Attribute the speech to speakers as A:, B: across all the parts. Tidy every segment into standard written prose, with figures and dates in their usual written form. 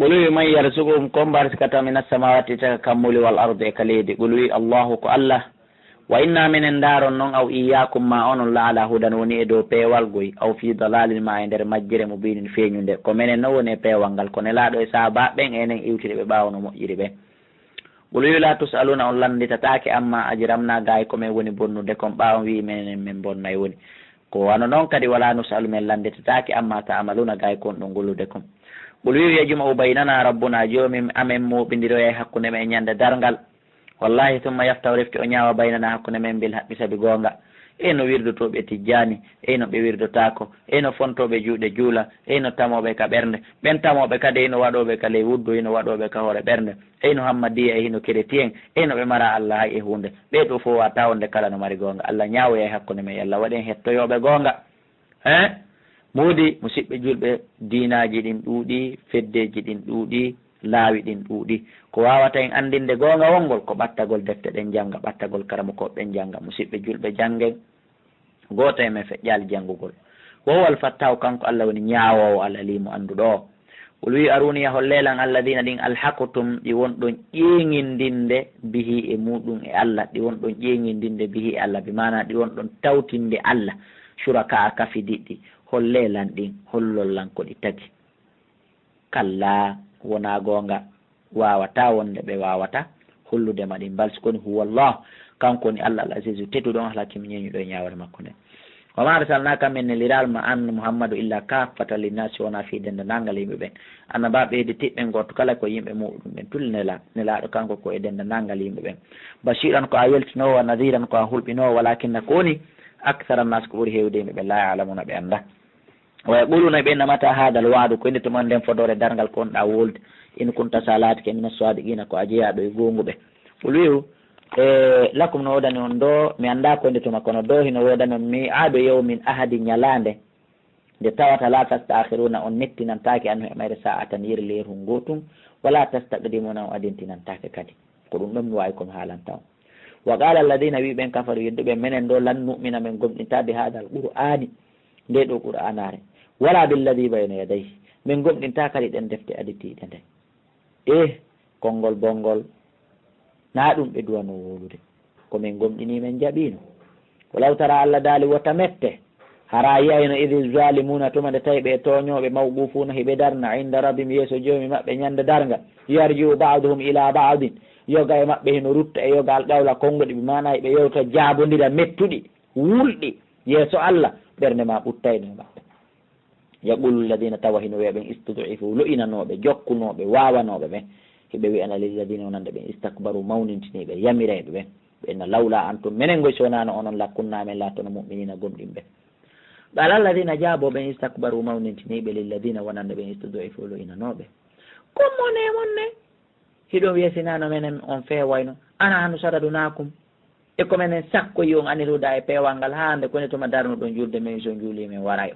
A: قل من يرزقكم كم بارسكة من السماوات كمول والأرض كليد قل الله كالله وإنا من اندار نون أو إياكم ما أن الله على هدى وني دو بيوال غوي أو في ضلال ما عند مجرى مبين فين يند كمن نو ne بيوانgal كون لا دو سابا بين enen iwtire be bawno mo yiri be bulu la tusaluna on landi tatake amma ajramna gaay ko men woni bonnude kon baaw wi men bonnay woni ko wano non kadi wala nusalu men landi tatake amma ta'amaluna gaay kon do golude kon bulu yajma baynana rabbuna jomi amen mo bindiro e hakkunde men nyande dargal wallahi thumma yaftaw rifti o ñaawa baynana hakkunde men bil haqqi sabi goonga eno wirdotoɓe tijjani eno ɓe wirdotako eno fontoɓe juuɗe juula eno tamoɓe ka ɓernde ɓen tamoɓe kadi eno waɗoɓe ka ley wuddu eno waɗoɓe ka hoore ɓernde eno hammadiya e hino chrétien eno ɓe mara allah hay e hunde ɓeɗo fof wa tawonde kala no mari goonga allah ñaawoya e hakkunde men allah waɗen hettoyoɓe goonga muudi musidɓe julɓe diinaji ɗin ɗuuɗi feddeji ɗin ɗuuɗi laawi ɗin ɗuuɗi ko wawata en andinde goonga wongol ko ɓattagol defte ɗen jangga ɓattagol karamukoɓe ɓen jangga musidɓe julɓe janggen goto e men feƴƴali janngugol wowal fattaw kanko allah woni ñaawowo alalimo annduɗo o ol wi aruni yahol leelan alladina ɗin alhaqutum ɗi wonɗon ƴeeŋindinde bihi e muɗum e allah ɗi wonɗon ƴeeŋindinde bihi e allah bi mana ɗi wonɗon tawtinde allah suraka a kafi diɗɗi hol leelan ɗin hollollan ko ɗi tagi kalla wona goonga wawata wonde ɓe wawata hollude ma ɗin balsi koni huwallah kanko ni allah al azizu tedduɗon halakimi ñeñuɗo e ñawore makko nden wama arsalnaka min liral ma an muhammadou illa kaffata linnasi wona fi dende nangal yimɓe ɓen annaba ɓeyde tiɓɓe goto kala ko yimɓe muɗum ɓen tulli nelaɗo kanko ko e dende nangal yimɓe ɓen bashiran ko a weltinowo wa nadiran ko a hulɓinowo walakinna ko woni akthara nnas ko ɓuuri hewde yimɓe ɓe la yalamuna ɓe anda wa yaquluna ɓe namata hadal waadu ko inde tuman nden fodore dargal ko onɗa wolde in kunta salati ke mina sadiqina ko a jeeyaɗo e gonguɓe ɓolwiu lakum no wodani on ɗo mi anda ko inde tuma kono ɗo hino wodani on mi aɗo yawmin ahadi ñalande nde tawata la tastakhiruna on nettinantake anhu e mayre sa atan yiri leyru gotum wala tastaqdimuna on adintinantake kadi ko ɗum ɗon mi wawi komi haalanta on wa qala alladina wi ɓen kafaru yedduɓe menen ɗo lan numina men gomɗintade hadal qur'ani nde ɗo qur'anare wala billadi bayna yadayhi min gomɗinta kadi ɗen defte aditiɗe nde konngol bonngol na ɗum ɓe duwano wolude komin gomɗini men jaɓino walaw tara allah daali wota mette hara yiyayno idi zalimuna tuma nde tawi ɓe toñoɓe mawqufuna hiɓe darna inda rabbim yeeso joomi maɓɓe ñande darga yarjiu baduhum ila badin yoga e maɓɓe hino rutta e yogal qawla kongoɗi ɓe mana ɓe yewta jabodira mettuɗi wulɗi yeeso allah ɓernde ma ɓuttayno e maɓɓe yaqulu alladina tawa hino wiya ɓen istud'ifu lo'inanoɓe jokkunoɓe wawanoɓe ɓen hiɓe wiyana lilladina wonande ɓen istakbaru mawnintiniɓe yamireɓe ɓen ɓenno lawla antum minen goy sonano onon lakkunnamen latono mu'minina gomɗinɓe qala alladina jaabo ɓen istakbaru mawnintiniɓe lilladina wonande ɓen istud'ifu lo'inanoɓe kommone monne hiɗon wiyasinano menen on fewayno ana hanu saradunakum e ko menen sakkoyi on aniruda e pewal ngal hande kone tuma darnuɗon julde men so juuli men warayo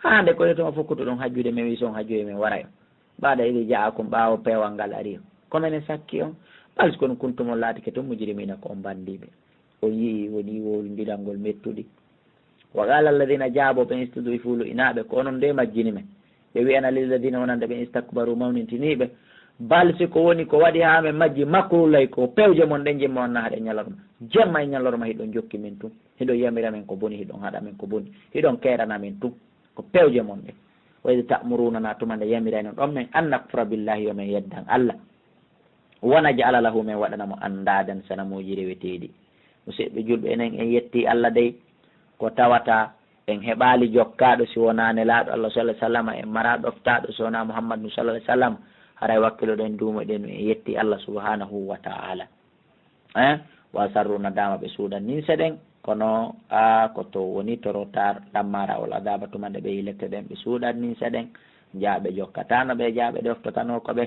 A: hande kone tuma fokkutuɗon hajjude men wi son hajjude men warayo mbaɗa ili jaakum ɓaawo pewal ngal ari ko menen sakki on ɓalsi kono kuntumon laatike to mujrimina ko on bandiɓe on yii woni wowlodiral ngol mettuɗi wa qala alladina jaabo ɓen istudu fuulu inaɓe ko onon nde majjini men ɓe wiyana lilladina wonande ɓen istakbaru mawnintiniɓe balsi ko woni ko waɗi ha men majji makrulay ko pewje mon ɗen jemma on nahaɗe ñalorma jemma e ñalorma hiɗon jokki men tum hiɗon yamira men ko boni hiɗon haɗa men ko boni hiɗon kerana men tum ko pewje mon ɗen wayde ta'murunana tuma nde yamirani ɗon men an nakfura billahi yo men yeddan allah wona ja'ala lahu men waɗanamo andaden sanamuji reweteɗi musidɓe julɓe enen en yetti allah dey ko tawata en heɓali jokkaɗo si wona nelaɗo allah sallah alih sallam en mara ɗoftaɗo so wona mouhammadou sallah alih sallam haray wakkiloɗen duumoɗen en yetti allah subhanahu wa ta'ala wa sarruna dama ɓe suudan nin seɗen kono ko to woni torotar ɗammara ol adaba tuma nde ɓe yilette ɗen ɓe suuɗat nin seɗen jaaɓe jokkatano ɓe jaaɓe ɗoftotano ko ɓe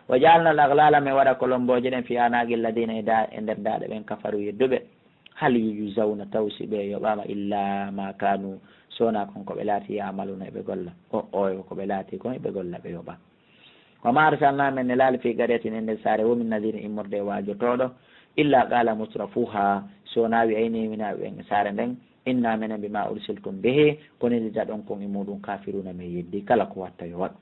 A: wa jalna al aglala min waɗa kolomboje ɗen fi anagi alladina e nder daɗe ɓen kafaru yedduɓe hal yujzawna tawsi ɓe yoɓama illa ma kanu sowona konko ɓe laati yamaluna eɓe golla o ko ɓe laati kon eɓe golla ɓe yoɓa wama arsalna men ne laali fi garetin e nder saare womin nadiri immorde wajotoɗo illa qala musrafuha sowona wi ayni minaɓe ɓen e saare nden inna minen bima ursiltum bihi konidida ɗon kon e muɗum kafiruna min yeddi kala ko watta yo waɗ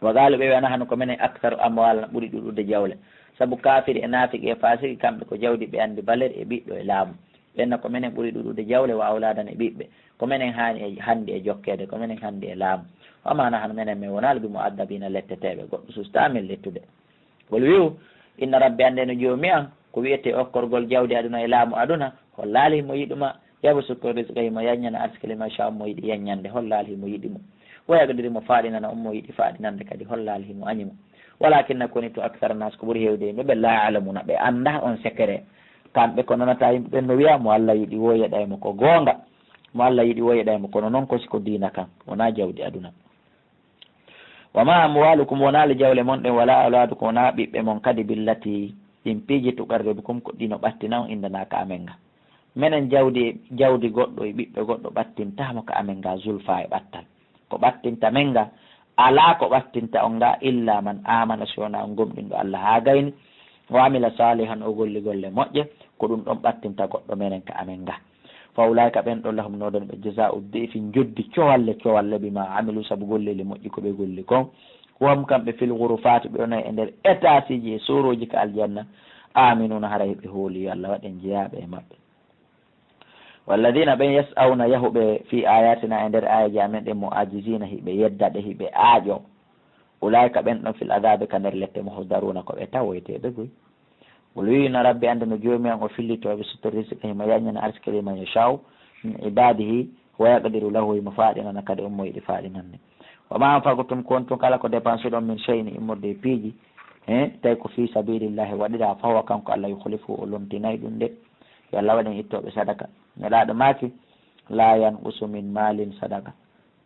A: wa qalu ɓe wana hano ko minen actaru amwal ɓuuri ɗuɗude jawle saabu kafiri e naafiki e fasiki kamɓe ko jawdi ɓe andi baler e ɓiɗɗo e laamu ɓenna ko minen ɓuuri ɗuɗude jawle wa awladan e ɓiɓɓe ko minen hani e handi e jokkede ko minen handi e laamu wamana hano minen min wonali bimo addabina letteteɓe goɗɗo sustamin lettude gol wiu inna rabbi ande no joomi an ko wiyete okkorgol jawdi aduna e laamu aduna hollali himo yiɗuma yaɓa sukko risqa himo yaññana arskeli macha mo yiɗi yaññande hollali himo yiɗimo woyagadiri faɗinana ummo yiɗi faɗinande kadi hollali himo añimo walakinna koni to actara nas ko ɓuuri hewde yimɓe ɓe la alamuna ɓe anda on secret kamɓe ko nonata yimɓe ɓen no wiya mo Allah yiɗi woyeɗaymo ko goonga mo Allah yiɗi woyeɗaymo kono noon ko siko diina kam wona jawdi aduna wama amwalukum wonali jawle mon ɗen wala awladukum wona ɓiɓɓe mon kadi billati ɗin piiji tuqarribu kum ko ɗino ɓattina on indanaka amen ga minen jawdi goɗɗo e ɓiɓɓe goɗɗo ɓattintamo ko amen ga zulfa e ɓattal ko ɓattinta men ga ala ko ɓattinta on ga illa man amana sowona on gomɗinɗo Allah ha gayni wa amila salihan o golli golle moƴƴe ko ɗum ɗon ɓattinta goɗɗo menen ko amen ga fa ulayka ɓen ɗon lahum noɗon ɓe jasa'u difi joddi cowalle bima amilu saabu golleli moƴƴi ko ɓe golli kon wom kamɓe fil ghurufati ɓe onayi e nder étage ji e soroji ko aljanna aminuna hara heɓe hooli Allah waɗen jeeyaɓe e maɓɓe walladina ɓen yas'awna yahuɓe fi ayatina e nder ayaji amen ɗen mo ajisina hiɓe yeddaɗe hiɓe aaƴo ulayka ɓen ɗon fil adabe ka nder lette mo daruna ko ɓe tawoyteɓe goy wol wino rabbi ande no joomi an o fillitoɓe sutto risque himo yaññana arskeli man yashaw min ibadihi wa yaqdiru lahu himo faɗinana kadi ummo yiɗi faɗinanne wama anfaqtum kontum kala ko dépense ɗon min cheyni immorde e piiji tawi ko fi sabilillahi waɗira fawa kanko Allah yukhlifu o lomtinayi ɗum de yo Allah waɗen ittoɓe sadaka neɗaɗo maaki la yanqusu min malin sadaka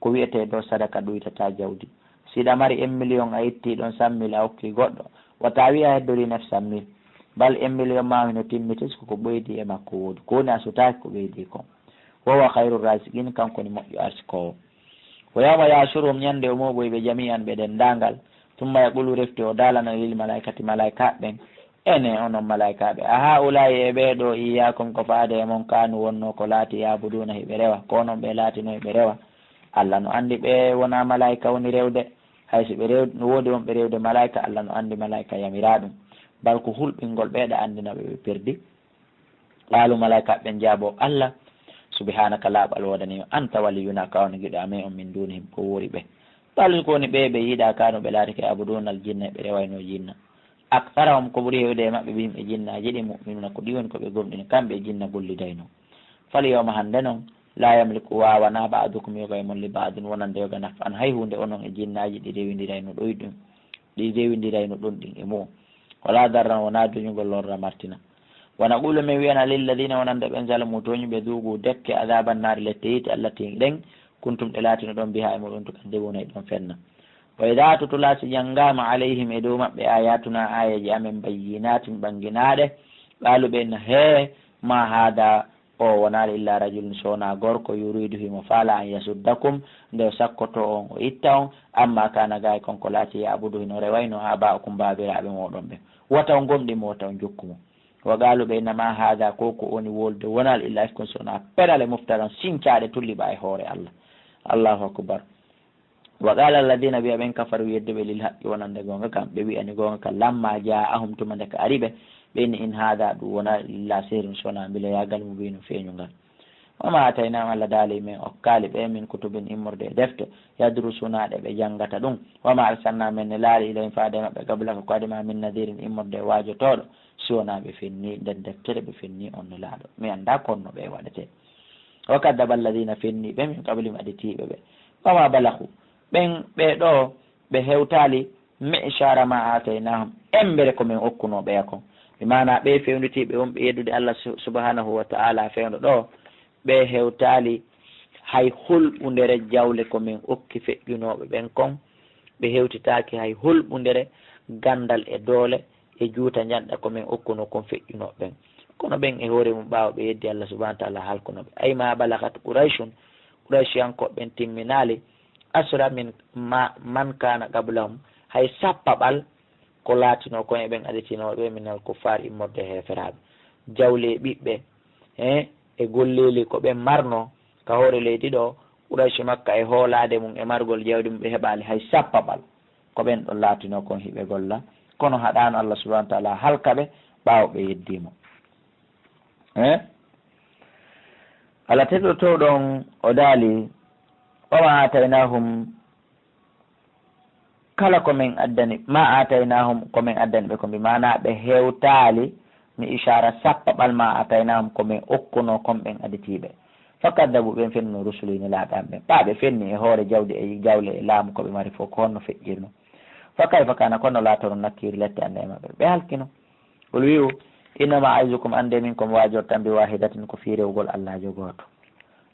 A: ko wiyete ɗo sadaka ɗoytata jawdi siɗa mari 1 million a itti ɗon 100 000 a hokki goɗɗo wata wiya heddori 900 000 bal 1 million ma hino timmiti ko ɓoydi e makko woodi ko woni a sutaki ko ɓeydi ko wowa khairu rasiqin kanko ni moƴƴo arsikowo wo yawma yasurum ñande o moɓoy ɓe jami'an ɓe dendagal tumma yaqulu refti o dalana lil malaikati malaika ɓen ene onon malaikaɓe a haulayi e ɓeeɗo iyakum ko faade e mon kanu wonno ko laati yabuduna hiɓe rewa ko noon ɓe laatino hiɓe rewa Allah no andi ɓe wona malaika woni rewde hayso ɓe rew no woodi wonɓe rewde malaika Allah no andi malaika yamira ɗum bal ko hulɓingol ɓeeɗa andinaɓe ɓe perdi qaalu malaika ɓen jaabo Allah subhanaka laaɓal wodanima anta waliyuna kawno giɗo amen on min dunihim ko wori ɓe bal koni ɓe yiiɗa kano ɓe laati ke abudunal jinna ɓe rewayno jinna aktarahum ko ɓuuri hewde e maɓɓe ɓe yimɓe jinnaji ɗi muminuna ko ɗi woni koɓe gomɗini kamɓe jinna gollidayno fal yawma hande noon la yamliku wawana ba'dukum yoga mon li ba'din wonande yoga nafan hay hunde onon e jinnaji ɗi rewindirayno ɗoy ɗum ɗi rewindirayno ɗon ɗin e mum wala darran wona duñugol lorra martina wona qulu min wiyana lilladina wonande ɓen zalamu toñuɓe duugu dekke adaban naari lette yiti allati ɗen kuntum ɗe laatino ɗon mbiha e muɗum to kande wonayi ɗon fenna wa ida tutula si janngama alayhim e dow maɓɓe ayatuna ayaji amen bayyinatin ɓanginaɗe ɓaalu ɓen he ma haada o wonali illa rajulun sowona gorko yuridu himo faala an yasuddakum nde sakkoto on o itta on amma kana gay konko laati yabudu hino rewayno aba'ukum babiraɓe moɗon ɓe wata on gomɗimo wata on jokkumo wa qaalu ɓe innama haada koko woni wolde wonal illa ifkon sowona peɗale moftaran sincaɗe tulliɓa e hoore Allah allahu akbar wa qala alladina wiya ɓen kafaru yedduɓe lil haqqi wonande gonga kam ɓe wiyani gonga ka lamma ja'ahum tumande ka ariɓe ɓeni in haada ɗum wona illa sehrin sowona mbila yagal mu bino feeñugal wama ataynam Allah daali men okkali ɓe min kutubin immorde e defte yadrusunaɗe ɓe janggata ɗum wama arsalna men ne laari ilayn faade maɓɓe gabla ko adima min nadirin immorde wajotoɗo siwona ɓe fenni nden deftere ɓe fenni on ne laaɗo mi anda konno ɓe waɗete wa kaddaba alladina fenni ɓe min qablim aditiɓe ɓe wama balahu ɓen ɓeɗo ɓe hewtali mi'shara ma ataynahum embere komin okkuno ɓeya kon mana ɓe fewnitiɓe wonɓe yeddude Allah subhanahu wa ta'ala fewno ɗo ɓe hewtali hay hulɓundere jawle komin okki feƴƴunoɓe ɓen kon ɓe hewtitaki hay hulɓundere gandal e doole e juuta janɗa komin okkuno kon feƴƴunoɓe ɓen kono ɓen e hoore mum ɓawa ɓe yeddi Allah subhanahu wa ta'ala halkunoɓe ay ma balagat quraychiyankoɓe timminali asra min man kana qablahum hay sappaɓal ko laatino koye ɓen aditinoɓe minal kuffar immorde heferaɓe jawle ɓiɓɓe e golleli ko ɓen marno ka hoore leydi ɗo Quraysh Makka e hoolade mum e margol jawdi mum ɓe heɓali hay sappaɓal ko ɓen ɗon laatino kon hiɓe golla kono haɗano Allah subahanahu wa taala halkaɓe ɓaawo ɓe yeddimo Allah teɗɗo to ɗon o daali wama ataynahum kala komin addani ma ataynahum komin addani ɓe ko mbi mana ɓe hewtaali mi ishara sappa ɓalma ataynahum komin okkuno komɓen aditiɓe fakaddabu ɓen fenno rusulini laaɓan ɓen ɓaɓe fenni e hoore jawdi e jawle e laamu koɓe mari fof ko honno feƴƴirno fa kayfa kana kono laatono nakkiri lette ande e maɓɓe ɓe halkino ol wiu innama aizukum ande min komi wajortan bi wahidatin ko fi rewgol allahjo gooto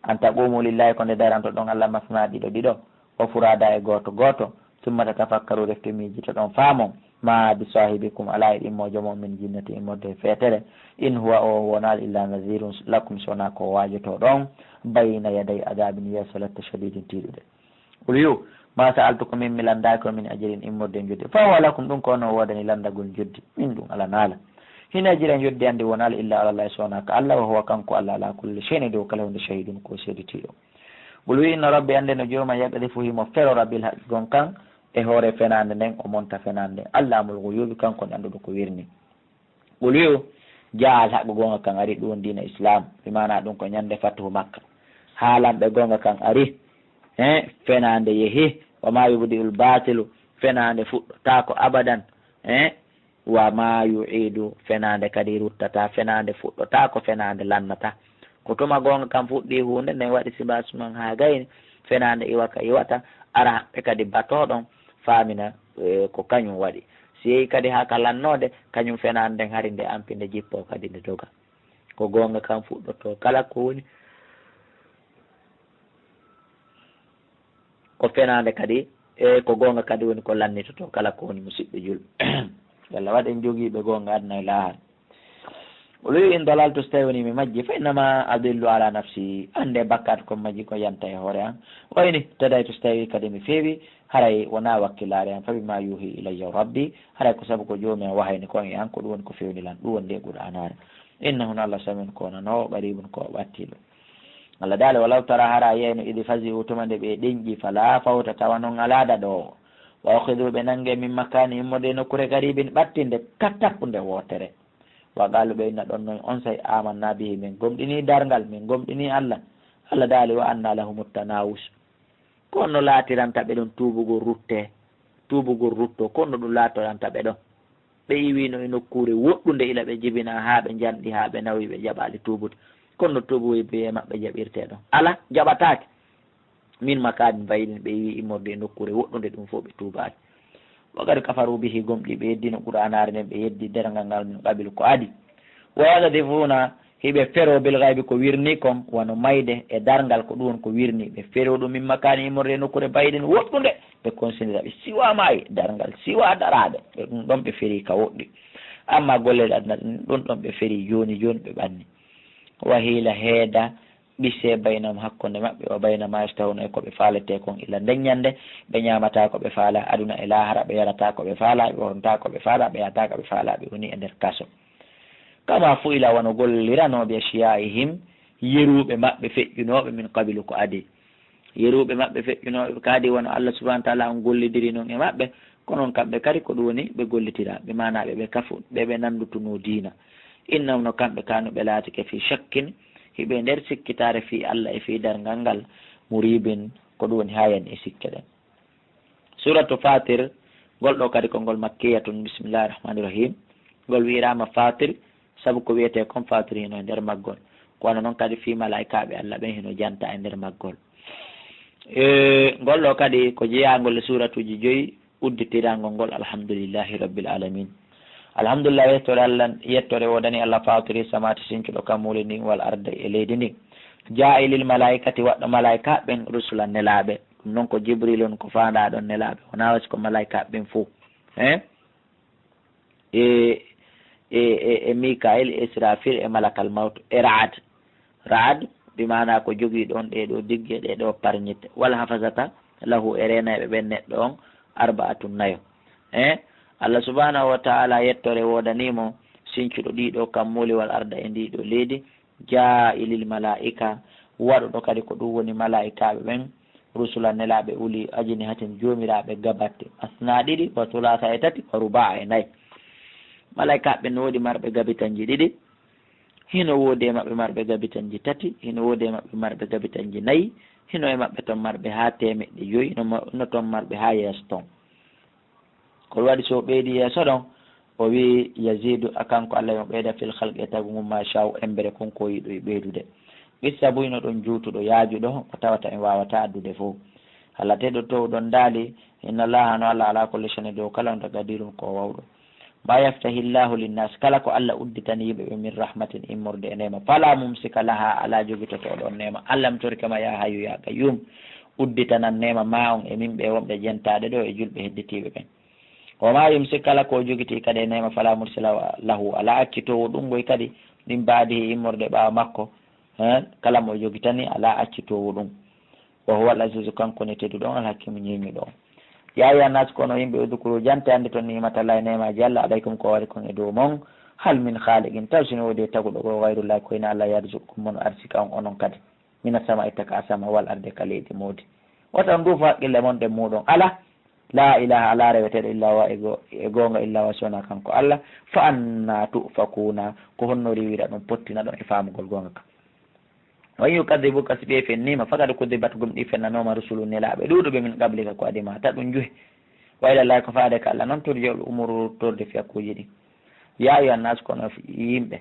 A: an taqumu lillahi ko nde daranto ɗon allah masna ɗiɗo ɗiɗo o furada e gooto gooto summa tatafakkaru refte miijito ɗon faamon ma bi sahibikum ala e ɗimmojo mo min jinnati immorde feetere in huwa o wonal illa nazirum lakum sona ko wajoto ɗon bayna yaday adabin yasalatta shadidin tiɗuɗe ol wiu ma sa'altukum min mi landaki ko min ajirin immorde joddi fa huwa lakum ɗum ko ono wodani landagol joddi min ɗum ala naala hina ajiren joddi andi wonal illa alallah sona ko allah wa huwa kanko allah ala kulli shay'in dow kala hunde shahidun ko seeditiɗo ɓol wi inna rabbi ande no jooma yaɓɓede fo himo ferora bil haqqi gon kan e hoore fenande nden o monta fenande allamul ghuyubi kanko ne annduɗo ko wirni ɓol wi jaal haqqo gonga kan ari ɗum dina islam mi mana ɗum ko ñande fatuhu makka haalanɓe gonga kan ari fenande yeehi wama yubdiul batilu fenande fuɗɗotako abadan wa ma yuidu fenande kadi ruttata fenande fuɗɗotako fenande lannata ko tuma gonga kam fuɗɗi hunde nden waɗi sibasuman ha gayni fenande iwaka iwata ara haɓɓe kadi batoɗon famina ko kañum waɗi si yehi kadi ha ka lannode kañum fenande nden hari nde ampinde jippo kadi nde doga ko gonga kam fuɗɗoto kala ko woni ko fenande kadi ko gonga kadi woni ko lannitoto kala ko woni musidɓe julɓe yalla waɗen jogiiɓe gonga adna e laahal o wi in dalaltu so tawi woni mi majji fa innama adillu ala nafsi ande bakkat ko majji ko yanta e hoore an wayni tadaytu so tawi kadi mi feewi haray wona wakkilare an fa bima yuhi ilayya rabbi haray ko saabu ko joomi an wahayni kon e an ko ɗum woni ko fewnilan ɗum woni nde qur'anare innahun allah samin ko nanowo ɓaribun ko ɓattiɗo allah daale walaw tara hara yeyno idi fasi utuma nde ɓe ɗeñƴi fala fawta tawa noon alaada ɗo wa okhiduɓe nangue min makkani immode nokkure garibin ɓattinde kattappude wootere wa galuɓe inna ɗon noon on say amanna bihi min gomɗini dargal min gomɗini allah allah daali wa anna lahumut tanawus konno laatirantaɓe ɗon tuubugol rutto konno ɗum laatorantaɓe ɗon ɓe iwino e nokkure woɗɗude ila ɓe jibina ha ɓe janɗi ha ɓe nawi ɓe jaɓali tuubude konno tuuboyi biye maɓɓe jaɓirte ɗon ala jaɓatake min makani mbayɗin ɓe wi immorde nokkure woɗɗude ɗum fof ɓe tuubaki wakadi kafaru bihi gomɗi ɓe yeddino qur'anare nden ɓe yeddi dergal ngal min qabil ko adi wayadifuna hiɓe fero bil gaybi ko wirni kon wano mayde e dargal ko ɗum ko wirni ɓe fero ɗum min makani immorde nokkure mbayɗin woɗɗude ɓe considéra ɓe siwa mayi dargal siwa daraɗe ɓe ɗum ɗon ɓe feri ka woɗɗi amma gollel adna ɗum ɗon ɓe feri joni ɓe ɓanni wahila heeda ɓisse baynam hakkude maɓɓe o bayna ma yastahuna e koɓe faalete kon illa ndeññande ɓe ñamata koɓe faala aduna e lahara ɓe yarata koɓe faala ɓe wonta koɓe faala ɓe yata koɓe faala ɓe woni e nder kaso kama fu ila wono golliranoɓe shiya'ihim yeruɓe maɓɓe feƴƴunoɓe min qabilu ko adi yeruɓe maɓɓe feƴƴunoɓe ko adi wono Allah subahanahu wa taala on gollidiri noon e maɓɓe konon kamɓe kadi ko ɗum woni ɓe gollitira ɓe manaɓe ɓe kafu ɓe nandutuno diina innam no kamɓe kanuɓe laatike fi shakkin hiɓe nder sikkitare fi Allah e fi dargal ngal muribin ko ɗum woni hayen e sikke ɗen suratu fatir ngol ɗo kadi ko ngol makkiyatun bisimillahi rahmani rahim ngol wirama fatir saabu ko wiyete comme fatir hino e nder maggol kono noon kadi fi malaikaɓe Allah ɓen hino janta e nder maggol ngol ɗo kadi ko jeyagol e suratuji 5 udditirangol ngol alhamdulillahi rabbil alamin alhamdulillah yettore allah yettore wodani allah fatiri samati sincuɗo kammuli ndin wal arda e leydi ndin jailil malaikati waɗɗo malaika ɓen rusulan nelaɓe ɗum noon ko jibril on ko fanda ɗon nelaɓe wona wasi ko malaika ɓen fo e mikail e israfil e malakal mawt e raad bimana ko jogui ɗon ɗeɗo digge ɗeɗo parñitte wala hafasata lahu e renaɓe ɓen neɗɗo on arbaatun nayo Allah subhanahu wa ta'ala yettore wodanimo sincuɗo ɗiɗo kammuli wal arda e ndiɗo leydi jailil malaika waɗuɗo kadi ko ɗum woni malaikaɓe ɓen rusula nelaɓe uli ajini hatin jomiraɓe gabatte asna ɗiɗi wa sulasa e tati wa ruba e nayyi malaikaɓe ne woodi marɓe gabitanji ɗiɗi hino woodi e maɓɓe marɓe gabitanji tati hino woodi e maɓɓe marɓe gabitanji nayyi hino e maɓɓe toon marɓe ha temeɗɗe joyyi no toon marɓe ha yeeso toon ko waɗi so ɓeydi yeeso ɗon o wi yazidu akanko Allah yo ɓeyda fil halqi e tagu mum ma shaw embere konko yiɗo e ɓeydude ɓissa buyno ɗon juutuɗo yaajuɗo ko tawata en wawata addude fof halateɗo to ɗon daali inna allaha no Allah ala kulli shay'in dow kala on tagadirum ko wawɗo ma yaftahillahu linnas kala ko Allah udditani yimɓe ɓe min rahmatin immorde e nema fala mumsika laha ala jogitoto ɗon nema Allah mi torikama ya hayyu ya qayyum udditanan nema ma on e min ɓe wonɓe jentaɗe ɗo e julɓe hedditiɓe ɓen o ma yumsik kala ko jogiti kadi e nema fala mursila lahu ala accitowo ɗum goy kadi ɗin baadi immorde ɓawa makko kala mo jogitani ala accitowo ɗum wa huwa al azizu kanko ne tedduɗon alhakimu ñiñuɗo on yaya nas kono yimɓe udukuru jante ande toon nimatalla e nemaji Allah alaykum ko wari kon e dow mon hal min khaliqin taw sino wodi taguɗo ko gayrullahi koyne Allah yarzukum mono arsika on onon kadi mina sama ittaka asama wal arde ka leydi moodi otan ndu fo haqqille mon ɗen muɗon ala la ilaha ala reweteɗo illa wa e gonga illa wa sona kanko Allah fa anna tufakuna ko honno riwira ɗum pottina ɗon e famugol gonga kam wa yukadibuka si ɓe fennima fakad kudibat gum ɗi fennanoma rusulu nelaɓe ɗuɗuɓe min qablika ko adima ta ɗum juhe wa ilallahi ko faade ka Allah noon turjol umuru torde fiyakuji ɗi ya ayuha nnas kono yimɓe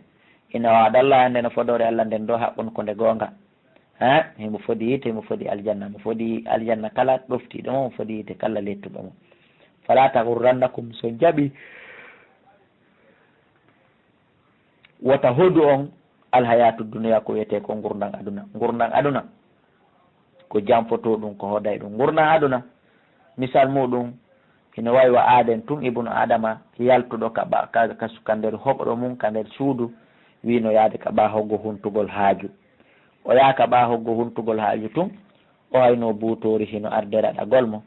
A: ina waɗallah ande no fodore Allah nden do haɓɓon ko nde gonga himo fodi yite himo fodi aljanna mo fodi aljanna kala ɗoftiɗo mo fodi yite kala lettuɗo mo fala tagurrannakum so jaaɓi wota hodu on alhayatu duniya ko wiyete ko gurdan aduna ko janfoto ɗum ko hoday ɗum gurdan aduna misal muɗum ina wawi wa aaden tun ibnu adama yaltuɗo ka nder hoɓɗo mum ka nder suudu wino yaade ka ɓa hoggo huntugol haaju o yaha ka ɓa hoggo huntugol haaju tun o hayno buutori hino ardera ɗagol mo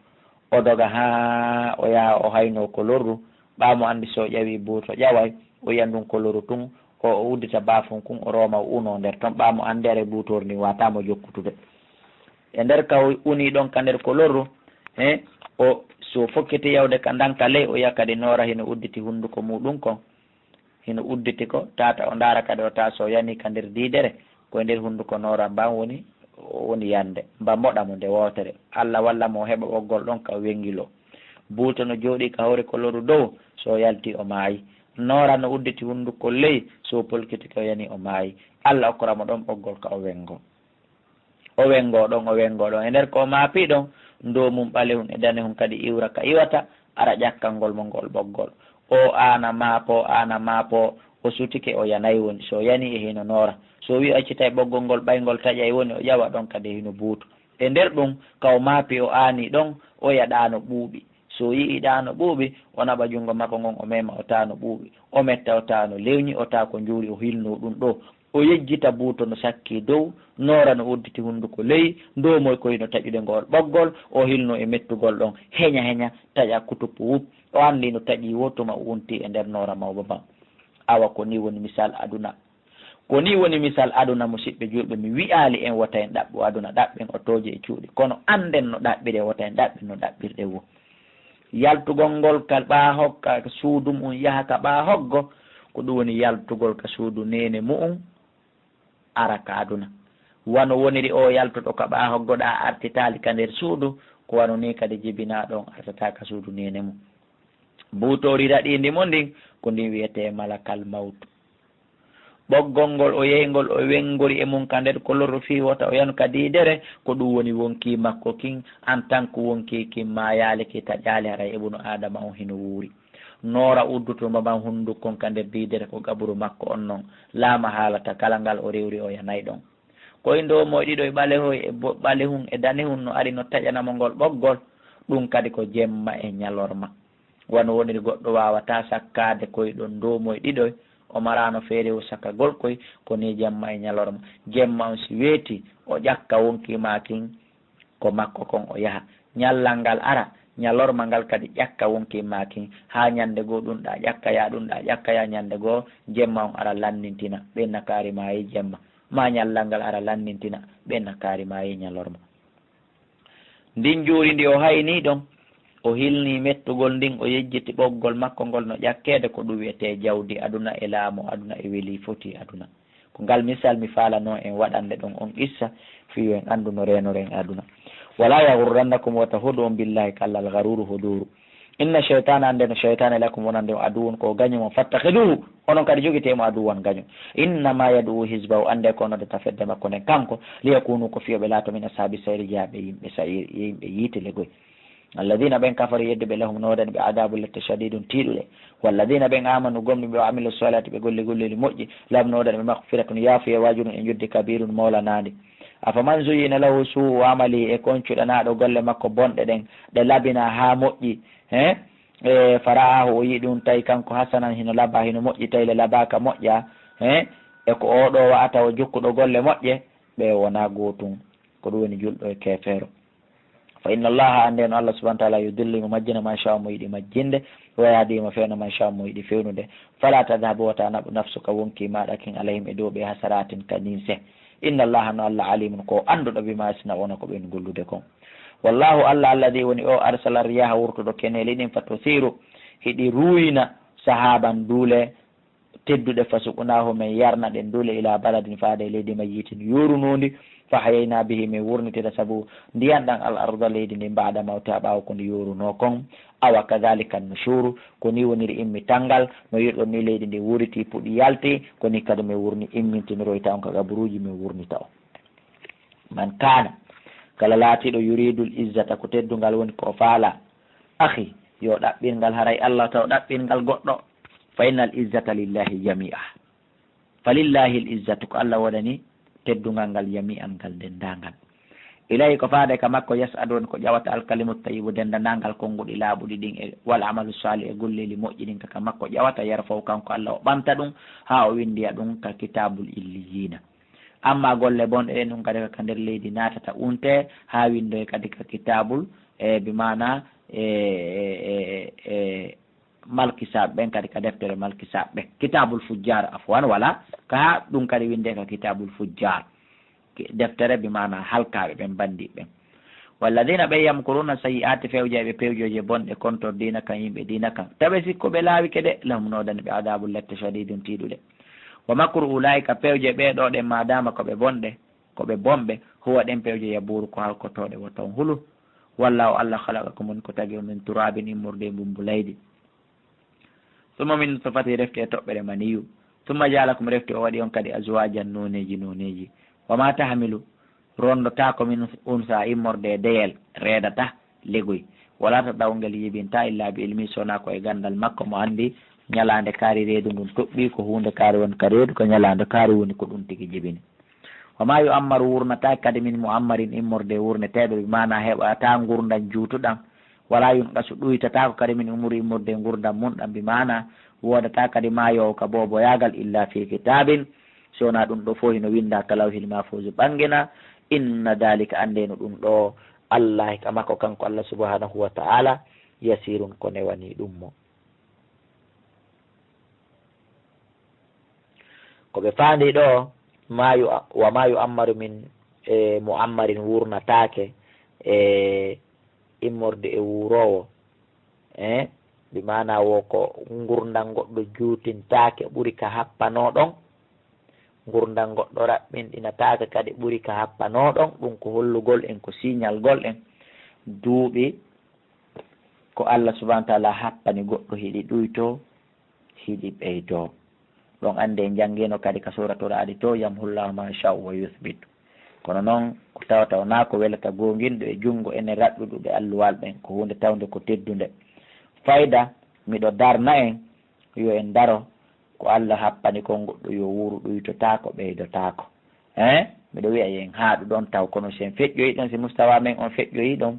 A: o doga ha o yaha o hayno ko lorru ɓamo andi so ƴawi buuto ƴaway o yiyan ɗum ko lorru tun o uddita bafum kun o roma o uno nder toon ɓamo andere buutori ni watamo jokkutude e nder ka uni ɗon ka nder ko lorru o so fokkiti yawde ka danka ley o yiya kadi noora hino udditi hunduko muɗum kon hino udditi ko tata o ndaara kadi o ta so yani ka nder didere koye nder hunduko noora mban woni yande mba moɗamo nde wotere Allah walla mo heɓa ɓoggol ɗon ka wengilo buuto no jooɗi ka hawri ko loru dow so yalti o maayi noora no udditi hunduko ley so polkiti ko yani o maayi Allah okkoramo ɗon ɓoggol ka o wengo ɗon e nder ko maapi ɗon ndo mum ɓalehun e danehun kadi iwra ka iwata ara ƴakkangol mo ngol ɓoggol o ana maapo o sutike o yanayi woni so yani e hino noora so wi accita e ɓoggol ngol ɓaygol taƴa e woni o ƴawa ɗon kadi hino buuto e nder ɗum kaw maapi o aani ɗon o yaɗano ɓuuɓi so yii ɗano ɓuuɓi o naɓa junngo makko ngon o mema o tano ɓuuɓi o metta o tano lewñi o ta ko njuuri o hilno ɗum ɗo o yejjita buuto no sakki dow noora no udditi hunduko ley ndo moy koyno taƴude ngol ɓoggol o hilno e mettugol ɗon heña taƴa kutuppu wup o andi no taƴi wottuma o wonti e nder noora mawba ba awa ko ni woni misal aduna musidɓe julɓe mi wi'ali en wota en ɗaɓɓu aduna ɗaɓɓen o tooje e cuuɗi kono anden no ɗaɓɓire wota en ɗaɓɓen no ɗaɓɓirɗe wo yaltugol ngol ka ɓa hokka suudu mum yaha ka ɓa hoggo ko ɗum woni yaltugol ka suudu nene mu'um ara ka aduna wano woniri o yaltoto ka ɓa hoggoɗa artitali ka nder suudu ko wano ni kadi jibina ɗon artata ka suudu nene mum buutori raɗindi mo ndin ko ndin wiyete malakal mawtu ɓoggol ngol o yeygol o wengori e mum ka nder ko lorru fi wota o yanu ka didere ko ɗum woni wonki makko kin en tant que wonki kin ma yaali ki taƴali haray ibnu adama on hino wuuri noora uddutuma ban hundukkon ka nder didere ko gaburu makko on noon laama haalata kala ngal o rewri o yanayi ɗon koye ndo moyɗiɗo e ɓalehun e danehun no ari no taƴanamo ngol ɓoggol ɗum kadi ko jemma e ñalorma wano woniri goɗɗo wawata sakkade koye ɗon ndo moyɗiɗoy o marano feere o sakagol koy ko ni jemma e ñalorma jemma on si weeti o ƴakka wonkima kin ko makko kon o yaaha ñallal ngal ara ñalorma ngal kadi ƴakka wonkima kin ha ñande goo ɗum ɗa ƴakka ya ñande goo jemma on ara lannintina ɓenna kaari ma yi jemma ma ñallal ngal ara lannintina ɓenna kaari ma yi ñalorma ndin juuri ndi o hayni ɗon o hilni mettugol ndin o yejjiti ɓoggol makko ngol no ƴakkede ko ɗum wiyete jawdi aduna e laamu aduna e weeli foti aduna ko ngal misal mi falano en waɗande ɗon on qissa fiyo en andu no renoren aduna wala yagurrannakum wata hudu on billahi kallal garuru huduru inna cheytana ande no cheytane lakum wonande o aduwon ko gañomo fattahiduhu onon kadi jogitemo aduwan gaño innama yaduu hisbahu ande ko node tafedde makko nden kanko liyakunu ko fiyoɓe laato min ashabi sayri jaaɓe yimɓe sayri yimɓe yiite legoy alladina ɓen kafari yedde ɓe lahum nodani ɓe adabu lette shadidum tiiɗuɗe walladina ɓen amanu gomɗuɓe o amilu solati ɓe golli golleli moƴƴi lam nodani ɓe makfiratun yaafuye wajurun e juddi kabirun mawlanadi afaman zuyina lahu suu amali e koncuɗanaɗo golle makko bonɗe ɗen ɗe labina ha moƴƴi e fara'ahu o yi ɗum tawi kanko hasanan hino laba hino moƴƴi tawi le labaka moƴƴa e ko oɗo wa'ata o jokkuɗo golle moƴƴe ɓe wona gotum ko ɗum woni julɗo e kefeero fa inna allaha ande no allah subahana taala yudilli mo majjina man sha mo yiɗi majjinde wayadima fewno man sha mo yiɗi fewnude fala tadhabu wata naɓu nafsuka wonki maɗa kin alayhim e dow ɓe hasaratin kanin se inna allaha no allah alimun ko anduɗo bima sina wona ko ɓen gollude kon wallahu allah alladi woni o arsala riyaha wurtuɗo keneli ɗin fa tosiru hiɗi ruyna sahaban duule tedduɗe fasukunahu men yarna ɗen duule ila baladin faade leydi mayitin yurunundi fa hayayna bihi min wurnitida saabu ndiyan ɗan al arda leydi ndi mbaɗa mawta ɓawa ko ndi yoruno kon awa kadalika nushuru koni woniri immi tangal no yiɗɗon ni leydi ndi wuriti puɗi yalti koni kadi min wurni immintiniroyta on ka gaburuji min wurnita o man kana kala laatiɗo yuridul izzata ko teddungal woni ko faala akhi yo ɗaɓɓingal haray allah taw ɗaɓɓingal goɗɗo fa innal izzata lillahi jami'a fa lillahi l izzatu ko allah waɗani teddungal ngal jami'an ngal dendangal ilayi ko faade ka makko yas'adu woni ko ƴawata alkalimu tayibu dendandangal konnguɗi laaɓuɗi ɗin e wal amalu sali e golleli moƴƴi ɗin kaka makko ƴawata yara fof kanko allah o ɓamta ɗum ha o windiya ɗum ka kitabul illiyina amma golle bonɗe ɗen ɗum kadi kaka nder leydi natata unte ha windoye kadi ka kitabul e bimana malkisaɓe ɓen kadi ka deftere malkisaɓe ɓe kitabul fujjar afwan wala ka ɗum kadi winde ka kitabul fujjar deftere bimana halkaɓe ɓen bandiɓe ɓen walladina ɓe yamkuruna sayi'ati fewjeɓe pewjoje bonɗe kontor dina kan yimɓe dina kan taɓe sikko ɓe laawike de lahum nodani ɓe adabul lette shadidum tiiɗuɗe wa makru ulaika pewje ɓeɗo ɗen madama koɓe bonɗe koɓe bomɓe huwa ɗen pewje yaburu ko halkotoɗe wo taw hulu wallahu allah halaqakum woni ko tagi min turabin immurde e mbumbu leydi summa min sofati refte e toɓɓere maniyu summa jalakum refte o waɗi on kadi azwajan noneji wama tahmilu rondota ko min unsa immorde e deyel reedata legoy wala to ɗawgel yibinta illa bi ilmi sona ko e gandal makko mo andi ñalande kaari reedu ngun toɓɓi ko hunde kaari woni ka reedu ko ñalande kaari woni ko ɗum tigi jibini wama yu ammaru wurnata kadi min mo ammarin immorde wurneteɓe mana heɓata gurdam juutuɗam wala yum ɗasu ɗuytata ko kadi min umuri immorde gurdam munɗam bi mana wodata kadi mayowo ka boboyagal illa fi kitabin sowona ɗum ɗo fof hino winda kalawhil mafuji ɓangina inna dalika andeno ɗum ɗo allah ka makko kanko allah subhanahu wa ta'ala yasirun ko newani ɗum mo koɓe faandi ɗo wa ma yu ammaru min mo ammarin wurnatake e immorde e wurowo bi mana wo ko gurdal goɗɗo juutintake ɓuri ka happanoɗon gurdal goɗɗo raɓɓinɗinatake kadi ɓuri ka happanoɗon ɗum ko hollugol en ko signalgol en duuɓi ko allah subahana taala happani goɗɗo hiɗi ɗuyto hiɗi ɓeydo ɗon ande janggeno kadi ka suratul adi to yamhullahu ma sha'u wa yuthbitu kono noon ko tawata wona ko welata gonginɗo e junngo ene raɓɓuɗuɓe alluwal ɓen ko hunde tawde ko teddude fayda miɗo darna en yo en daro ko allah happani kon goɗɗo yo wuro ɗuytotako ɓeydotako miɗo wiya yen haaɗu ɗon taw kono sen feƴƴoyi ɗon si mustawa men on feƴƴoyi ɗon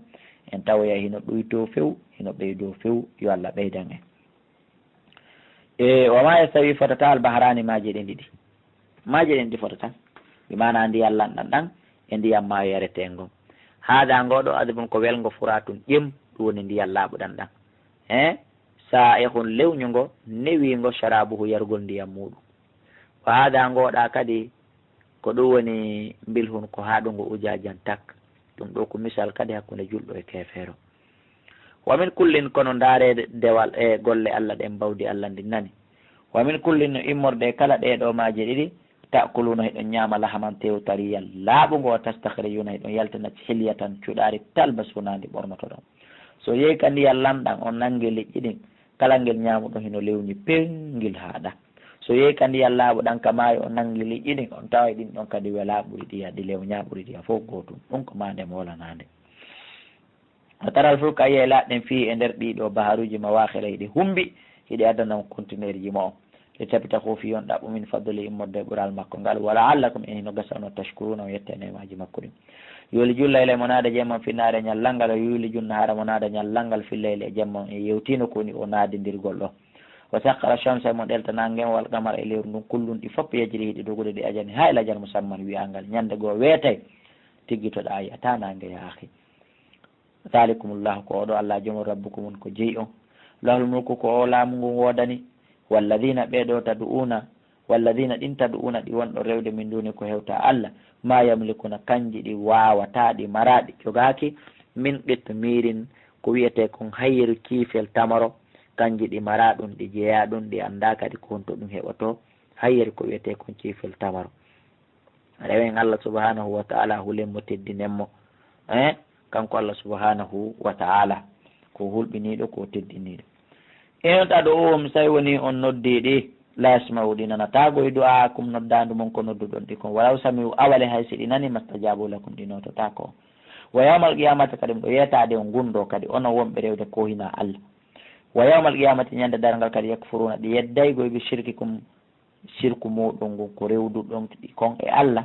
A: en tawoya hino ɗuyto few hino ɓeydo few yo allah ɓeydan en wama yastawi fotata albahrani maje ɗen ɗiɗi maje ɗen ɗi fotata ɓe mana ndiyam lanɗan ɗan e ndiyam mayo yaretego haada ngoɗo adibum ko welgo furatun ƴem ɗum woni ndiyam laaɓuɗan ɗan sa ehon lewñu ngo newigo sharabuhu yargol ndiyam muɗum ko haada ngoɗa kadi ko ɗum woni mbilhun ko haɗugo ujajan tak ɗum ɗo ko misal kadi hakkunde julɗo e kefeero. wa min kullin kono ndaarede dewal e golle Allah ɗen mbawdi Allah ndi nani. wa min kullin no immorde kala ɗeɗo maaje ɗiɗi takuluna heɗon ñaama lahaman tewtariyal laaɓugo tastakhriyuna heɗon yaltina hilya tan cuɗaari talbasunandi ɓornoto ɗon. so yehi ka ndiyal lamɗan on nangi liƴƴi ɗin kala ngel ñaamuɗon hino lewni pengil haaɗa. so yehi ka ndiyal laaɓuɗan ka maayo on nangi liƴƴi ɗin on tawa ɗin ɗon kadi wela ɓuri ɗiya ɗi lew ñaaɓuri ɗiya fof gootum. ɗum ko mande molanande. a taral fof ka yiye laaɗen fii e nder ɗiɗo baharuji mawahira hiɗi humbi hiɗi addanam contenaire ji ma o e tabita ko fi on ɗaɓɓu min fadli immorde ɓural makko ngal wala allakum en hino gasano tashkuruna o yette nemaji makko ɗin. yoli jullayle mo naada jemman finnaare ñallalngal o yuuli junna hara mo naada ñallalngal fillayle e jemman e yewtino koni o naadidirgol ɗo. wa sakkara chamsa mo ɗeltanangen wal qamara e lewru ndun kullum ɗi fof yejiri hiɗi dogude ɗi ajani ha elajan musamman wiyangal ñande goo weetay tiggitoɗa a yiyata nange yaaki. zalikumullahu ko oɗo allah jomu rabbukumum ko jeyi on lahul mulku ko o laamu ngun woodani walladina ɓeɗo tadu'una walladina ɗin tadu'una ɗi wonɗo rewde min duni ko hewta Allah ma yamlikuna kanji ɗi wawata ɗi maraɗi jogaki min qitmirin ko wiyete kon hayru kiifel tamaro kanji ɗi mara ɗum ɗi jeeya ɗum ɗi anda kadi ko honto ɗum heɓoto hayru ko wiyete kon kiifel tamaro. rewen Allah subhanahu wa ta'ala hulemmo teddinenmo kanko Allah subhanahu wa ta'ala ko hulɓiniɗo ko teddiniɗo. en ɗaɗo o mi sawi woni on noddiɗi lasmau ɗi nanata goye du'a kum noddandu mon ko nodduɗon ɗi kon walaw sami awale hay si ɗi nani mastajabu lakum ɗi notota ko. wa yawmal qiyamata kadi ɗo yetade o gundo kadi ono wonɓe rewde ko hina Allah. wa yawmal qiyamati ñande dargal kadi yakfuruna ɗi yedday goye ɓe shirki kum shirku muɗum ngun ko rewduɗon ɗi kon e Allah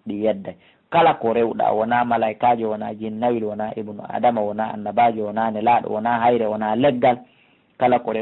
A: ɗi yedday. kala ko rewɗa wona malaikajo wona jinnawil wona ibnu adama wona annabajo wona nelaɗo wona hayre wona leggal kala ko